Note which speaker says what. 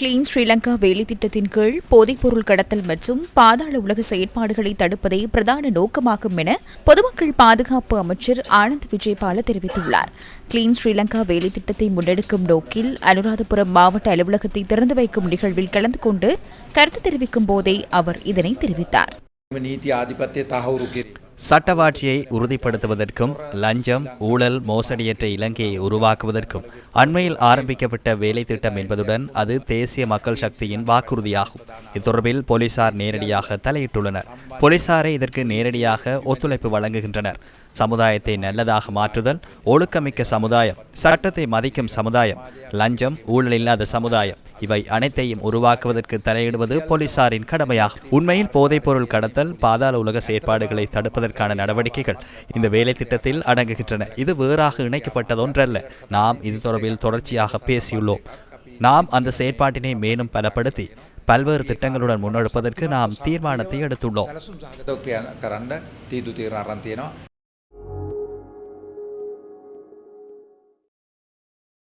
Speaker 1: Clean Sri Lanka வேலை திட்டத்தின் கீழ் போதைப்பொருள் கடத்தல் மற்றும் பாதாள உலக செயற்பாடுகளை தடுப்பதே பிரதான நோக்கமாகும் என பொதுமக்கள் பாதுகாப்பு அமைச்சர் ஆனந்த் விஜயபால தெரிவித்துள்ளார். கிளீன் ஸ்ரீலங்கா வேலை திட்டத்தை முன்னெடுக்கும் நோக்கில் அனுராதபுரம் மாவட்ட அலுவலகத்தை திறந்து வைக்கும் நிகழ்வில் கலந்து கொண்டு கருத்து தெரிவிக்கும் போதே அவர் இதனை தெரிவித்தார்.
Speaker 2: சட்டவாட்சியை உறுதிப்படுத்துவதற்கும் லஞ்சம் ஊழல் மோசடியற்ற இலங்கையை உருவாக்குவதற்கும் அண்மையில் ஆரம்பிக்கப்பட்ட வேலை திட்டம் என்பதுடன் அது தேசிய மக்கள் சக்தியின் வாக்குறுதியாகும். இத்தொடர்பில் போலீசார் நேரடியாக தலையிட்டுள்ளனர். போலீசாரை இதற்கு நேரடியாக ஒத்துழைப்பு வழங்குகின்றனர். சமுதாயத்தை நல்லதாக மாற்றுதல், ஒழுக்கமிக்க சமுதாயம், சட்டத்தை மதிக்கும் சமுதாயம், லஞ்சம் ஊழல் இல்லாத சமுதாயம், இவை அனைத்தையும் உருவாக்குவதற்கு தலையிடுவது போலீசாரின் கடமையாகும். உண்மையில் போதைப்பொருள் கடத்தல் பாதாள உலக செயற்பாடுகளை தடுப்பதற்கான நடவடிக்கைகள் இந்த வேலை திட்டத்தில் அடங்குகின்றன. இது வேறாக இணைக்கப்பட்டதொன்றல்ல. நாம் இது தொடர்பில் தொடர்ச்சியாக பேசியுள்ளோம். நாம் அந்த செயற்பாட்டினை மேலும் பலப்படுத்தி பல்வேறு திட்டங்களுடன் முன்னெடுப்பதற்கு நாம் தீர்மானத்தை எடுத்துள்ளோம்.